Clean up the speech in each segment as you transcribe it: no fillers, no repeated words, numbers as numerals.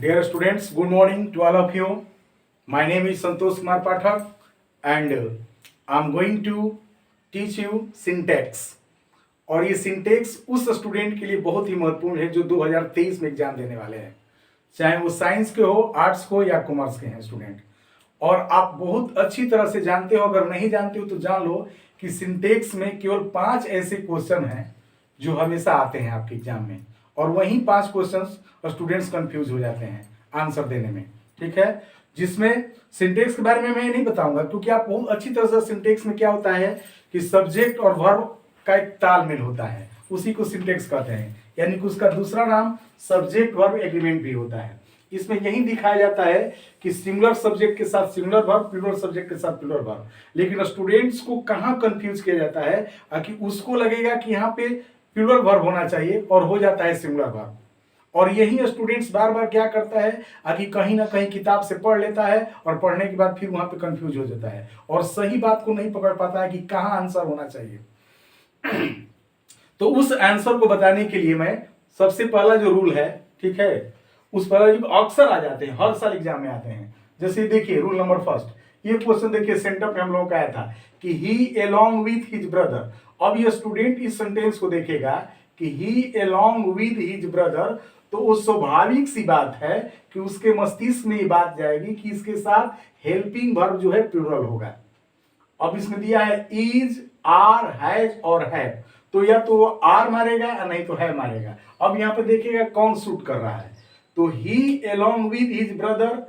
Dear students, good morning to all of you. My name is Santosh Kumar Pathak and I'm going to teach you syntax. और ये syntax उस student के लिए बहुत ही महत्वपूर्ण है जो 2023 में एग्जाम देने वाले हैं, चाहे वो साइंस के हो, आर्ट्स को या कॉमर्स के हैं स्टूडेंट। और आप बहुत अच्छी तरह से जानते हो, अगर नहीं जानते हो तो जान लो कि सिंटेक्स में केवल 5 ऐसे क्वेश्चन हैं जो हमेशा आते हैं आपके एग्जाम में, और वहीं 5 क्वेश्चंस स्टूडेंट्स कंफ्यूज हो जाते हैं आंसर देने में। ठीक है, जिसमें सिंटेक्स के बारे में मैं नहीं बताऊंगा क्योंकि आप बहुत अच्छी तरह से, सिंटेक्स में क्या होता है कि सब्जेक्ट और वर्ब का एक तालमेल होता है, उसी को सिंटेक्स कहते हैं, यानी कि उसका दूसरा नाम सब्जेक्ट वर्ब एग्रीमेंट भी होता है। इसमें यही दिखाया जाता है कि सिंगुलर सब्जेक्ट के साथ सिंगुलर वर्ब, प्लूरल सब्जेक्ट के साथ प्लूरल वर्ब। लेकिन स्टूडेंट्स को कहाँ कंफ्यूज किया जाता है कि उसको लगेगा कि यहाँ पे प्लूरल वर्ब होना चाहिए और हो जाता है सिंगुलर वर्ब। और यही स्टूडेंट्स बार बार क्या करता है कि कहीं ना कहीं किताब से पढ़ लेता है और पढ़ने के बाद फिर वहां पे कंफ्यूज हो जाता है और सही बात को नहीं पकड़ पाता है कि कहाँ आंसर होना चाहिए। तो उस आंसर को बताने के लिए मैं सबसे पहला जो रूल है, ठीक है, उस पहला जो अक्सर आ जाते हैं, हर साल एग्जाम में आते हैं। जैसे देखिए रूल नंबर फर्स्ट, ये क्वेश्चन देखिए सेंटर पे हम लोगों का आया था कि ही अलोंग विथ हिज ब्रदर। अब ये स्टूडेंट इस सेंटेंस को देखेगा कि ही अलोंग विथ हिज ब्रदर, तो वो स्वाभाविक सी बात है कि उसके मस्तिष्क में ये बात जाएगी कि इसके साथ हेल्पिंग वर्ब जो है प्लूरल होगा। अब इसमें दिया है इज, आर, हैज और हैव, तो या तो वो आर मारेगा या नहीं तो है मारेगा। अब यहाँ पे देखिएगा कौन शूट कर रहा है, तो he along with his brother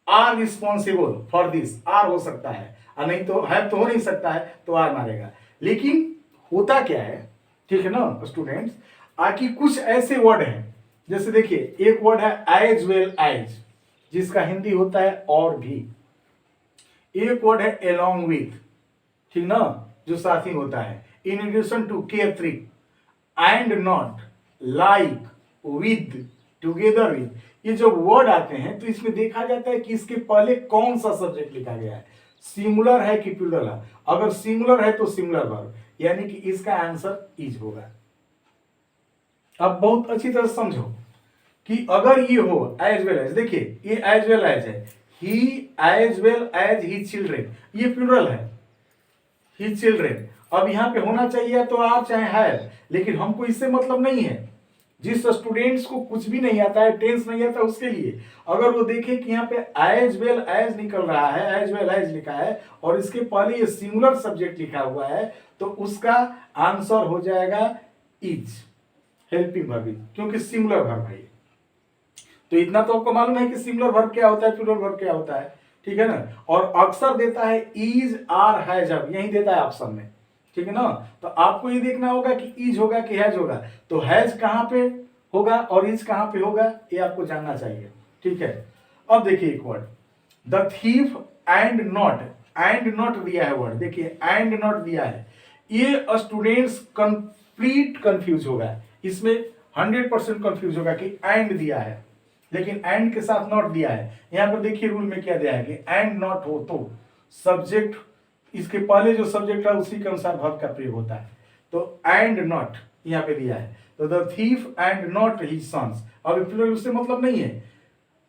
are responsible for this, or हो सकता है और नहीं तो हैव तो हो नहीं सकता है, तो आर मारेगा। लेकिन होता क्या है, ठीक है ना स्टूडेंट्स, आकि कुछ ऐसे वर्ड हैं, जैसे देखिए एक वर्ड है एज वेल एज, जिसका हिंदी होता है और भी। एक वर्ड है अलोंग विथ, ठीक ना, जो साथ ही होता है। In addition to, care three, and not, like, with, together with, ये जो वर्ड आते हैं तो इसमें देखा जाता है कि इसके पहले कौन सा सब्जेक्ट लिखा गया है, सिंगुलर है कि प्लूरल है। अगर सिंगुलर है तो सिंगुलर वर्ब, यानी कि इसका आंसर इज होगा। अब बहुत अच्छी तरह समझो कि अगर ये हो एज वेल एज, देखिए ये एज वेल एज है, he as well as he children, ये प्लूरल है, ही चिल्ड्रेन। अब यहाँ पे होना चाहिए तो आप चाहे है, लेकिन हमको इससे मतलब नहीं है। जिस स्टूडेंट्स को कुछ भी नहीं आता है, टेंस नहीं आता, उसके लिए अगर वो देखे कि यहाँ पे एज वेल एज निकल रहा है, एज वेल एज लिखा है और इसके पहले ये सिंगुलर सब्जेक्ट लिखा हुआ है, तो उसका आंसर हो जाएगा इज, हेल्पिंग वर्ब, क्योंकि सिंगुलर वर्ब है। तो इतना तो आपको मालूम है कि सिंगुलर वर्ब क्या होता है, प्लूरल वर्ब क्या होता है, ठीक है ना। और अक्सर देता है इज, आर, हैज, अब यही देता है ऑप्शन में, ठीक है ना। तो आपको ये देखना होगा कि इज होगा कि हैज होगा, तो हैज कहां पे होगा और इज कहां पे होगा, ये आपको जानना चाहिए, ठीक है। अब देखिए एक word, the thief and not, and not दिया है वर्ड, देखिए एंड नॉट दिया है, ये स्टूडेंट्स कंप्लीट कंफ्यूज होगा, इसमें 100% कंफ्यूज होगा कि एंड दिया है लेकिन एंड के साथ नॉट दिया है। यहां पर देखिए रूल में क्या दिया है कि एंड नॉट हो तो सब्जेक्ट, इसके पहले जो सब्जेक्ट है उसी के अनुसार वर्ब का प्रयोग होता है। तो एंड नॉट यहाँ पे दिया है, तो the thief and not his sons, अब प्लूरल उससे मतलब नहीं है।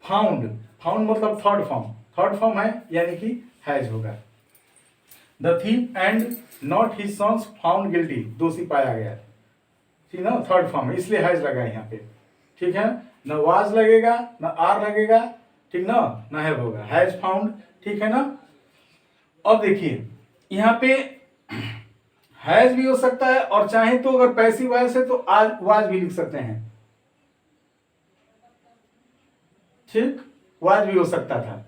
फाउंड, फाउंड मतलब थर्ड फॉर्म, थर्ड फॉर्म है यानी कि हैज होगा। The thief and not his sons found guilty, दोषी पाया गया, ठीक है ना, थर्ड फॉर्म है इसलिए हैज लगा यहाँ पे, ठीक है। न वाज लगेगा न आर लगेगा, ठीक ना, न हैव होगा, हैज फाउंड, ठीक है ना। अब देखिए यहाँ पे हैज भी हो सकता है और चाहे तो अगर पैसिव वॉइस है तो आज वाज भी लिख सकते हैं, ठीक, वाज भी हो सकता था।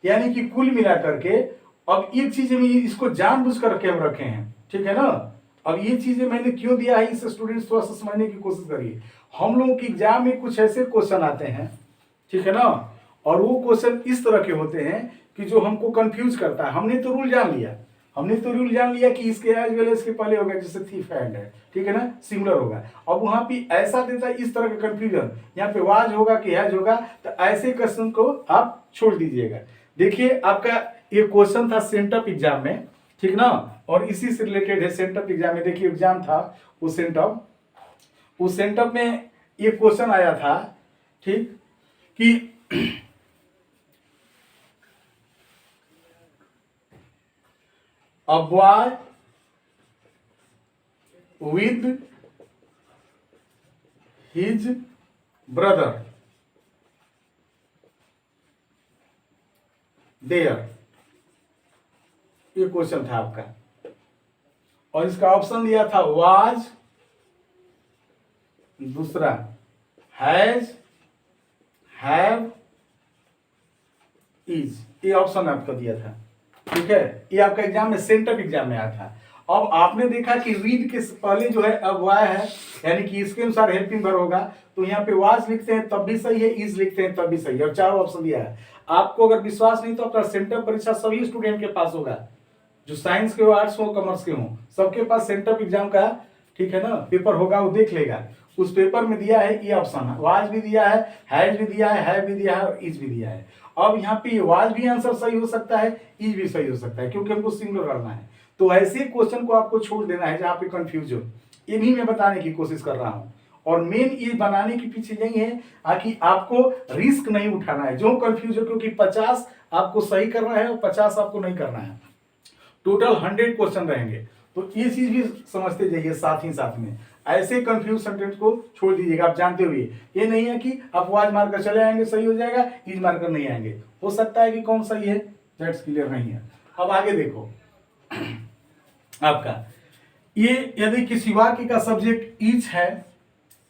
यानी कि कुल मिलाकर के अब ये चीजें भी इसको जानबूझ कर के हम रखे हैं, ठीक है ना। अब ये चीजें मैंने क्यों दिया है, इस स्टूडेंट्स थोड़ा सा समझने की कोशिश करिए। हम लोगों की एग्जाम में कुछ ऐसे क्वेश्चन आते हैं, ठीक है ना, और वो क्वेश्चन इस तरह के होते हैं कि जो हमको कंफ्यूज करता है। हमने तो रूल जान लिया, हमने तो रूल जान लिया कि इसके एज वेल एज के पहले होगा, जैसे थीफ एंड है, ठीक है ना, सिंगुलर होगा। अब वहां पे ऐसा देता है इस तरह का कंफ्यूजन, यहाँ पे वाज होगा कि हैज होगा, तो ऐसे क्वेश्चन को आप छोड़ दीजिएगा। देखिए आपका ये क्वेश्चन था सेंटअप एग्जाम में, ठीक ना, और इसी से रिलेटेड है सेंटअप एग्जाम में। देखिए एग्जाम था उस सेंटअप में ये क्वेश्चन आया था, ठीक। कि a boy with his brother there, ये क्वेश्चन था आपका, और इसका ऑप्शन दिया था वाज, दूसरा हैज, हैव, इज, ये ऑप्शन आपको दिया था। ठीक है, ये आपका एग्जाम में सेंटर एग्जाम में आया था। अब आपने देखा कि रीड के पहले जो है अब वाय है, यानी कि इसके अनुसार हेल्पिंग वर्ब होगा, तो यहाँ पे वाज लिखते हैं तब भी सही है, इज लिखते हैं तब भी सही है, और चारों ऑप्शन दिया है। आपको अगर विश्वास नहीं तो अपना सेंटर परीक्षा सभी स्टूडेंट के पास होगा, जो साइंस के हो, आर्ट्स हो, कॉमर्स के हो, सबके पास सेंटर एग्जाम का, ठीक है ना, पेपर होगा, वो देख लेगा। उस पेपर में दिया है ये ऑप्शन, वाज भी दिया है, हैज भी दिया है, हैव भी दिया है, और इज भी दिया है। अब यहाँ पे वाज भी आंसर सही हो सकता है, इज भी सही हो सकता है, क्योंकि हमको सिंगुलर करना है। तो ऐसे क्वेश्चन को आपको छोड़ देना है जहां पे कंफ्यूज हो, ये भी मैं बताने की कोशिश कर रहा हूं। और मेन ये बनाने के पीछे यही है कि आपको रिस्क नहीं उठाना है जो कंफ्यूज हो, क्योंकि 50 आपको सही करना है और 50 आपको नहीं करना है, टोटल 100 क्वेश्चन रहेंगे। तो ये चीज भी समझते जाइए, साथ ही साथ में ऐसे कंफ्यूज सेंटेंस को छोड़ दीजिएगा। आप जानते हुए ये नहीं है कि आप वाज मारकर चले आएंगे सही हो जाएगा, इज मारकर नहीं आएंगे, हो सकता है कि कौन सही है, दैट्स क्लियर नहीं है। अब आगे देखो आपका ये, यदि किसी वाक्य का सब्जेक्ट ईच है,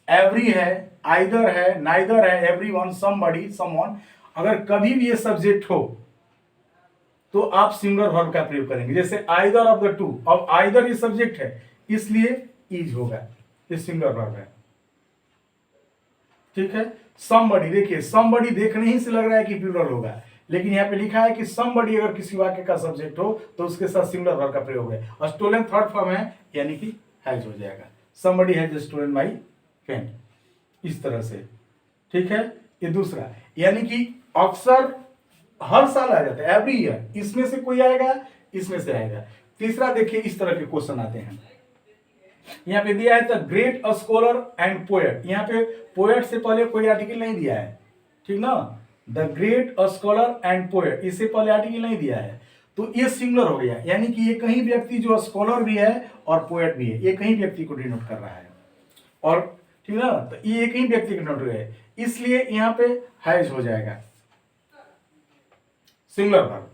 एवरी है, आइदर है, नाइदर है, एवरीवन, समबडी, समवन, अगर कभी भी ये सब्जेक्ट हो तो आप सिंगुलर वर्ब का प्रयोग करेंगे। जैसे आइदर ऑफ द टू, अब आइदर ये सब्जेक्ट है इसलिए इज होगा, ये सिंगुलर वर्ब है। ठीक है, समबडी, देखिए समबडी देखने ही से लग रहा है कि प्लूरल होगा, लेकिन यहाँ पे लिखा है कि समबडी अगर किसी वाक्य का सब्जेक्ट हो तो उसके साथ सिंगुलर वर्ब का प्रयोग है, और स्टोलन थर्ड फॉर्म है, यानी कि हैज हो जाएगा। Somebody has stolen my pen, इस तरह से। ठीक है, ये दूसरा, यानी कि अक्सर हर साल आ जाता है, एवरी ईयर, इसमें से कोई आएगा, इसमें से आएगा। तीसरा देखिए, इस तरह के क्वेश्चन आते हैं, यहाँ पे दिया है the great scholar and poet, यहाँ पे पोएट से पहले कोई आर्टिकल नहीं दिया है, ठीक ना, the great scholar and poet, इससे पहले आर्टिकल नहीं दिया है, तो ये सिंगुलर हो गया, यानी कि ये कहीं व्यक्ति जो स्कॉलर भी है और पोएट भी है, ये कहीं व्यक्ति को डिनोट कर रहा है, और ठीक ना, तो ये एक ही व्यक्ति का डिनोट है, इसलिए यहाँ पे हैज हो जाएगा, सिंगुलर वर्ब,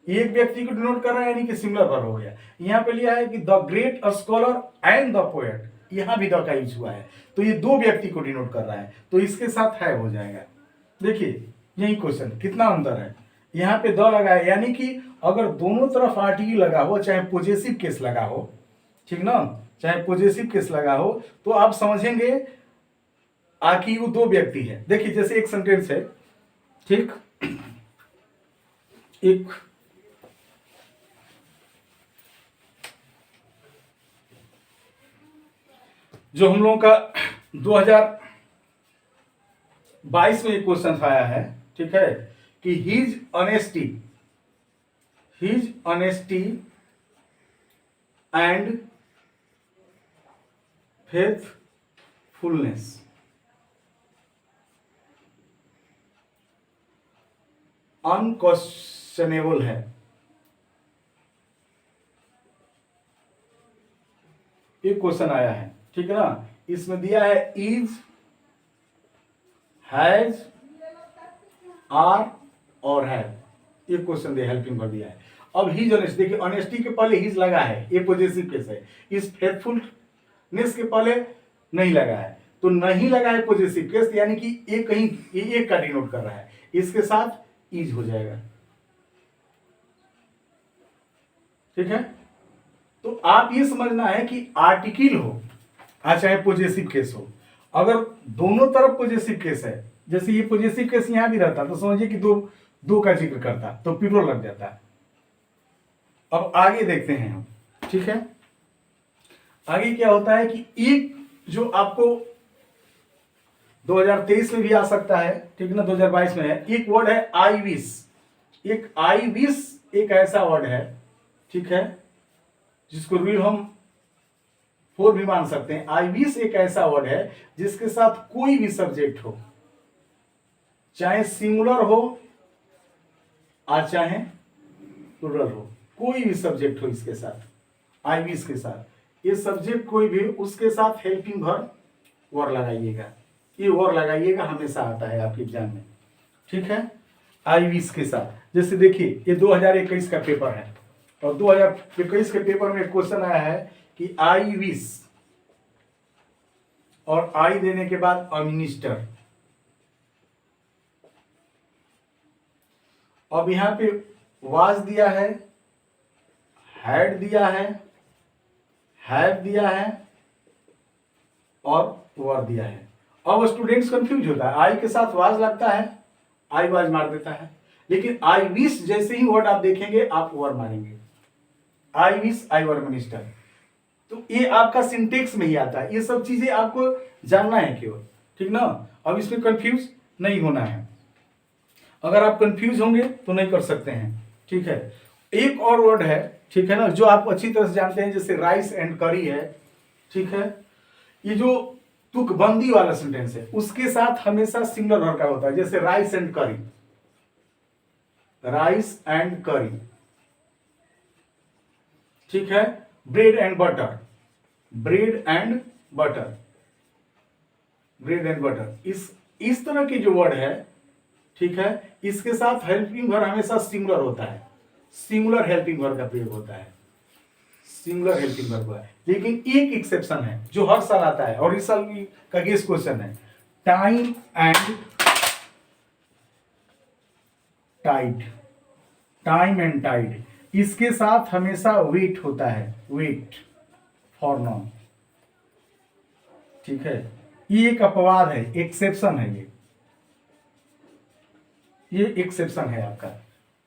एक व्यक्ति को डिनोट कर रहा है, यानी कि सिंगुलर वर्ब हो गया। यहाँ पे लिया है कि the great scholar and the poet, यहाँ भी द का यूज हुआ है, तो ये दो व्यक्ति को डिनोट कर रहा है, तो इसके साथ है हो जाएगा। देखिए यही क्वेश्चन, कितना अंतर है, यहाँ पे द लगा है, यानी कि अगर दोनों तरफ आर्टिकल लगा हो, चाहे पॉजेसिव केस लगा हो, ठीक ना, चाहे पॉजेसिव केस लगा हो, तो आप समझेंगे कि वो दो व्यक्ति है। देखिए जैसे एक सेंटेंस है, ठीक, एक जो हम लोगों का 2022 में एक क्वेश्चन आया है, ठीक है, कि his honesty and faithfulness unquestionable है, एक क्वेश्चन आया है, ठीक है ना, इसमें दिया है इज, हैज, आर और है, ये क्वेश्चन दिया, हेल्पिंग वर्ब दिया है। अब हिज ऑनेस्टी, देखिए ऑनेस्टी के पहले हिज लगा है, ये पॉजेसिव केस है, इस फेथफुलनेस के पहले नहीं लगा है, तो नहीं लगा है पॉजेसिव केस, यानी कि ये कहीं एक का डिनोट कर रहा है, इसके साथ इज हो जाएगा। ठीक है, तो आप ये समझना है कि आर्टिकल हो चाहे पॉजेसिव केस हो, अगर दोनों तरफ पॉजेसिव केस है, जैसे ये पॉजेसिव केस यहां भी रहता तो समझिए कि दो का जिक्र करता तो प्लूरल लग जाता। अब आगे देखते हैं हम, ठीक है, आगे क्या होता है कि एक जो आपको 2023 में भी आ सकता है, ठीक है ना, 2022 में है, एक वर्ड है आई विश, एक आई विश एक ऐसा वर्ड है, ठीक है, जिसको रियल हम 4 भी मान सकते हैं। आई विश एक ऐसा वर्ड है जिसके साथ कोई भी सब्जेक्ट हो, चाहे सिंगुलर हो और चाहे प्लूरल हो, कोई भी सब्जेक्ट हो इसके साथ, आईवीज के साथ, ये सब्जेक्ट कोई भी उसके साथ हेल्पिंग वर्ब वर लगाइएगा, ये वर लगाइएगा, हमेशा आता है आपके एग्जाम में, ठीक है। आईवीज के साथ, जैसे देखिए ये 2021 का पेपर है और 2021 के पेपर में क्वेश्चन आया है कि आईवीज और आई देने के बाद अमिनिस्टर। अब यहां पे वाज दिया है, हैड दिया है, हैव दिया है और वर दिया है। अब स्टूडेंट्स कंफ्यूज होता है, आई के साथ वाज लगता है, आई वाज मार देता है, लेकिन आई विश जैसे ही वर्ड आप देखेंगे आप वर मारेंगे, I wish I were minister. तो ये आपका सिंटेक्स में ही आता है, ये सब चीजें आपको जानना है केवल, ठीक ना। अब इसमें कंफ्यूज नहीं होना है, अगर आप कंफ्यूज होंगे तो नहीं कर सकते हैं, ठीक है। एक और वर्ड है, ठीक है ना, जो आप अच्छी तरह से जानते हैं, जैसे राइस एंड करी है, ठीक है। ये जो तुकबंदी वाला सेंटेंस है उसके साथ हमेशा सिंगुलर वर्ब का होता है, जैसे राइस एंड करी, राइस एंड करी, ठीक है। Bread and butter, bread and butter, bread and butter, इस तरह के जो वर्ड है, ठीक है, इसके साथ हेल्पिंग वर्ब हमेशा सिंगुलर होता है, सिंगुलर हेल्पिंग वर्ब का प्रयोग होता है, सिंगुलर हेल्पिंग वर्ब है। लेकिन एक एक्सेप्शन है जो हर साल आता है और इस साल का गेस क्वेश्चन है, time and tide, time and tide, इसके साथ हमेशा वेट होता है, वेट फॉर नाउन, ठीक है। ये एक अपवाद है, एक्सेप्शन है, ये एक्सेप्शन है आपका।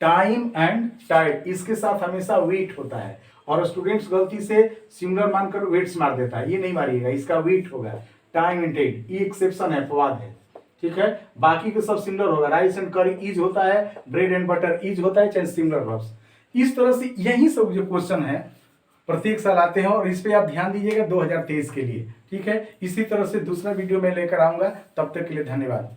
टाइम एंड टाइड इसके साथ हमेशा वेट होता है और स्टूडेंट्स गलती से सिंगुलर मानकर वेट्स मार देता है, ये नहीं मारिएगा, इसका वेट होगा। टाइम एंड टाइड ये एक्सेप्शन है, अपवाद है, ठीक है। बाकी के सब सिंगुलर होगा, राइस एंड करी इज होता है, ब्रेड एंड बटर इज होता है, चाहे सिंगुलर वर्ब्स। इस तरह से यही सब जो क्वेश्चन है प्रत्येक साल आते हैं और इस पे आप ध्यान दीजिएगा 2023 के लिए, ठीक है। इसी तरह से दूसरा वीडियो मैं लेकर आऊंगा, तब तक के लिए धन्यवाद।